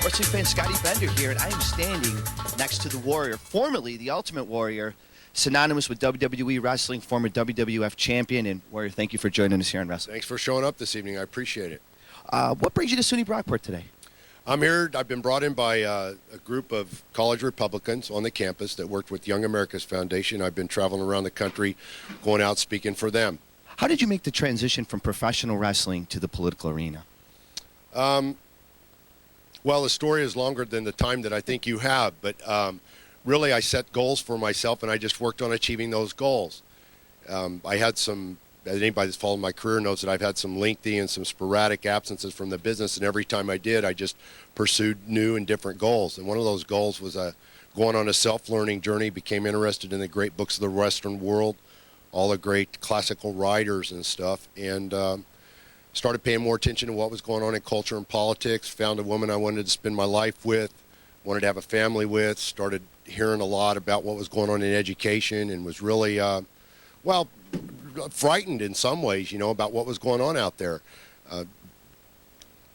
wrestling fan Scotty Bender here, and I am standing next to the Warrior, formerly the Ultimate Warrior, synonymous with WWE Wrestling, former WWF champion. And Warrior, thank you for joining us here on Wrestling. Thanks for showing up this evening. I appreciate it. What brings you to SUNY Brockport today? I'm here. I've been brought in by a group of college Republicans on the campus that worked with Young America's Foundation. I've been traveling around the country, going out speaking for them. How did you make the transition from professional wrestling to the political arena? Well, the story is longer than the time that I think you have, but really I set goals for myself, and I just worked on achieving those goals. I had some, anybody that's followed my career knows that I've had some lengthy and some sporadic absences from the business, and every time I did, I just pursued new and different goals. And one of those goals was going on a self-learning journey, became interested in the great books of the Western world, all the great classical writers and stuff, and started paying more attention to what was going on in culture and politics, found a woman I wanted to spend my life with, wanted to have a family with, started hearing a lot about what was going on in education, and was really, well, frightened in some ways, you know, about what was going on out there.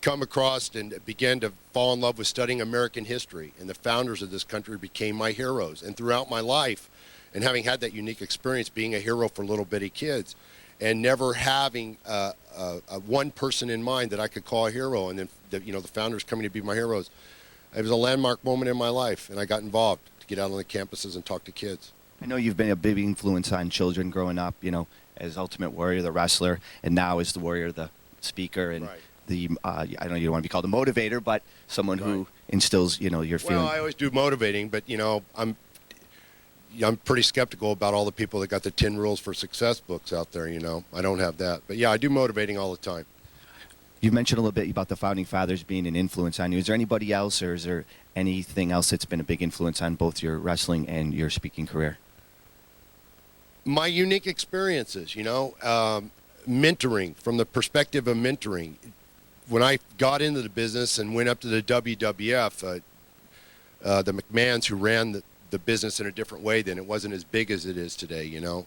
Come across and began to fall in love with studying American history, and the founders of this country became my heroes. And throughout my life, and having had that unique experience being a hero for little bitty kids, and never having one person in mind that I could call a hero, and then the founders coming to be my heroes, it was a landmark moment in my life, and I got involved to get out on the campuses and talk to kids. I know you've been a big influence on children growing up, you know, as Ultimate Warrior, the wrestler, and now as the Warrior, the speaker, and right. the, I know you don't want to be called a motivator, but someone right. who instills, you know, your feeling. Well, I always do motivating, but, you know, I'm pretty skeptical about all the people that got the 10 Rules for Success books out there, you know. I don't have that. But, yeah, I do motivating all the time. You mentioned a little bit about the Founding Fathers being an influence on you. Is there anybody else, or is there anything else that's been a big influence on both your wrestling and your speaking career? My unique experiences, you know, mentoring, from the perspective of mentoring. When I got into the business and went up to the WWF, the McMahons, who ran the business in a different way then, it wasn't as big as it is today, you know.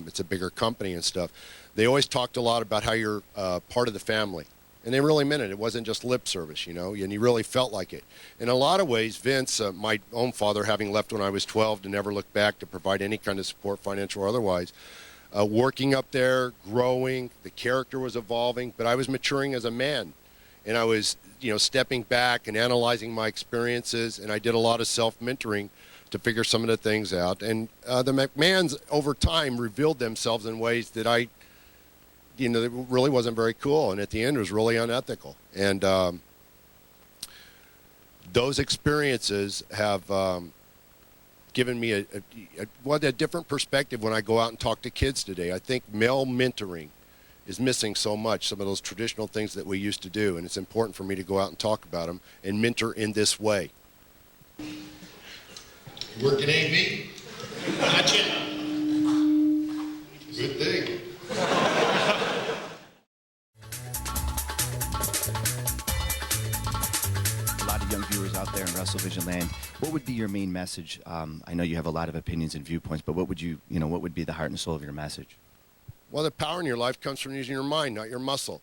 It's a bigger company and stuff. They always talked a lot about how you're part of the family. And they really meant it. It wasn't just lip service, you know, and you really felt like it. In a lot of ways, Vince, my own father, having left when I was 12 to never look back to provide any kind of support, financial or otherwise, working up there, growing, the character was evolving, but I was maturing as a man. And I was, you know, stepping back and analyzing my experiences, and I did a lot of self-mentoring to figure some of the things out. And the McMahons, over time, revealed themselves in ways that it really wasn't very cool, and at the end, it was really unethical. And those experiences have given me a different perspective when I go out and talk to kids today. I think male mentoring is missing so much, some of those traditional things that we used to do, and it's important for me to go out and talk about them and mentor in this way. You working AV? Gotcha. Good thing. A lot of young viewers out there in WrestleVision land. What would be your main message? I know you have a lot of opinions and viewpoints, but what would what would be the heart and soul of your message? Well, the power in your life comes from using your mind, not your muscle.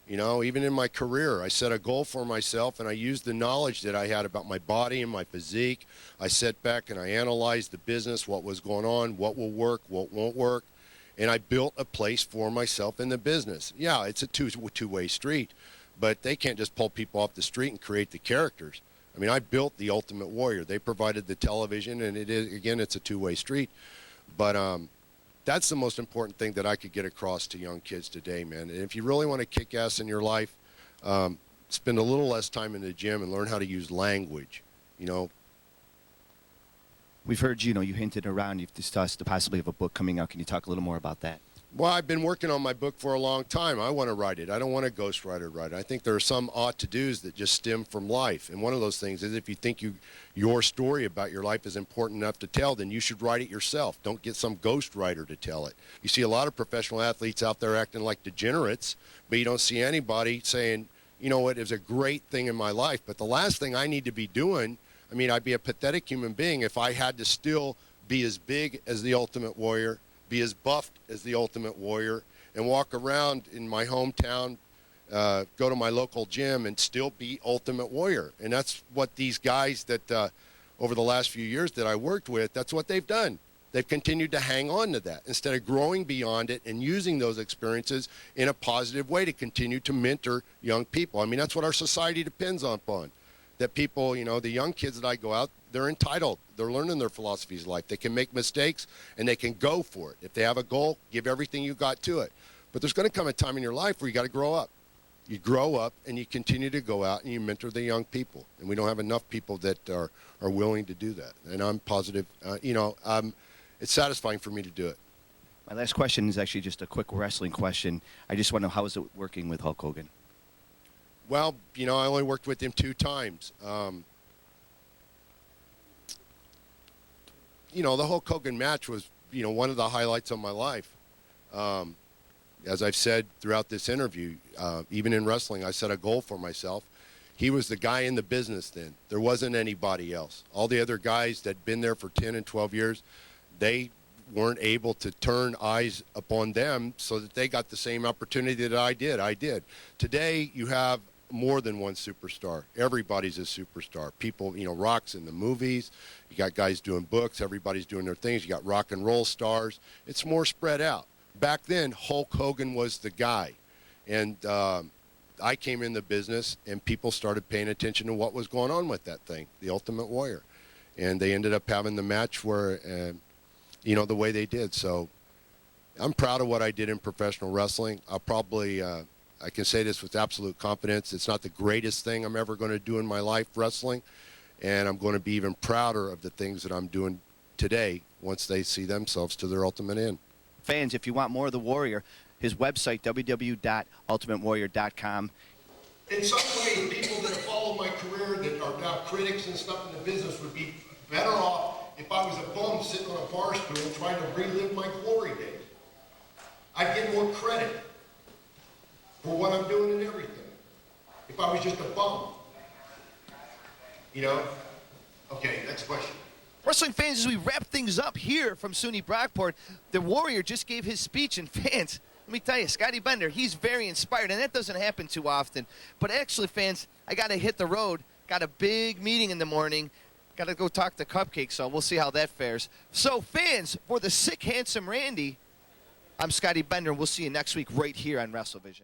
You know, even in my career, I set a goal for myself, and I used the knowledge that I had about my body and my physique. I sat back and I analyzed the business, what was going on, what will work, what won't work, and I built a place for myself in the business. Yeah, it's a two-way street, but they can't just pull people off the street and create the characters. I mean, I built the Ultimate Warrior. They provided the television, and it's a two-way street. But that's the most important thing that I could get across to young kids today, man. And if you really want to kick ass in your life, spend a little less time in the gym and learn how to use language, you know. We've heard, you hinted around, you've discussed the possibility of a book coming out. Can you talk a little more about that? Well, I've been working on my book for a long time. I want to write it. I don't want a ghostwriter to write it. I think there are some ought-to-dos that just stem from life. And one of those things is if you think your story about your life is important enough to tell, then you should write it yourself. Don't get some ghostwriter to tell it. You see a lot of professional athletes out there acting like degenerates, but you don't see anybody saying, you know what, it was a great thing in my life, but the last thing I need to be doing, I mean, I'd be a pathetic human being if I had to still be as big as the Ultimate Warrior, be as buffed as the Ultimate Warrior, and walk around in my hometown go to my local gym and still be Ultimate Warrior. And that's what these guys that over the last few years that I worked with, that's what they've done. They've continued to hang on to that instead of growing beyond it and using those experiences in a positive way to continue to mentor young people. I mean, that's what our society depends upon. That people, you know, the young kids that I go out, they're entitled. They're learning their philosophies of life. They can make mistakes and they can go for it. If they have a goal, give everything you got to it. But there's going to come a time in your life where you got to grow up. You grow up and you continue to go out and you mentor the young people. And we don't have enough people that are willing to do that. And I'm positive, it's satisfying for me to do it. My last question is actually just a quick wrestling question. I just want to know, how is it working with Hulk Hogan? Well, you know, I only worked with him 2 times. You know, the Hulk Hogan match was, you know, one of the highlights of my life. As I've said throughout this interview, even in wrestling, I set a goal for myself. He was the guy in the business then. There wasn't anybody else. All the other guys that had been there for 10 and 12 years, they weren't able to turn eyes upon them so that they got the same opportunity that I did. Today, you have more than one superstar. Everybody's a superstar. People, you know, Rock's in the movies. You got guys doing books. Everybody's doing their things. You got rock and roll stars. It's more spread out. Back then, Hulk Hogan was the guy. And I came in the business, and people started paying attention to what was going on with that thing, the Ultimate Warrior. And they ended up having the match where, you know, the way they did. So I'm proud of what I did in professional wrestling. I'll probably, I can say this with absolute confidence. It's not the greatest thing I'm ever going to do in my life, wrestling. And I'm going to be even prouder of the things that I'm doing today once they see themselves to their ultimate end. Fans, if you want more of the Warrior, his website, www.ultimatewarrior.com. In some ways, people that follow my career that are now critics and stuff in the business would be better off if I was a bum sitting on a bar stool trying to relive my glory days. I'd get more credit for what I'm doing and everything if I was just a bum. You know? Okay, next question. Wrestling fans, as we wrap things up here from SUNY Brockport, the Warrior just gave his speech, and fans, let me tell you, Scotty Bender, he's very inspired, and that doesn't happen too often. But actually, fans, I got to hit the road. Got a big meeting in the morning. Got to go talk to Cupcake, so we'll see how that fares. So, fans, for the sick, handsome Randy, I'm Scotty Bender, and we'll see you next week right here on WrestleVision.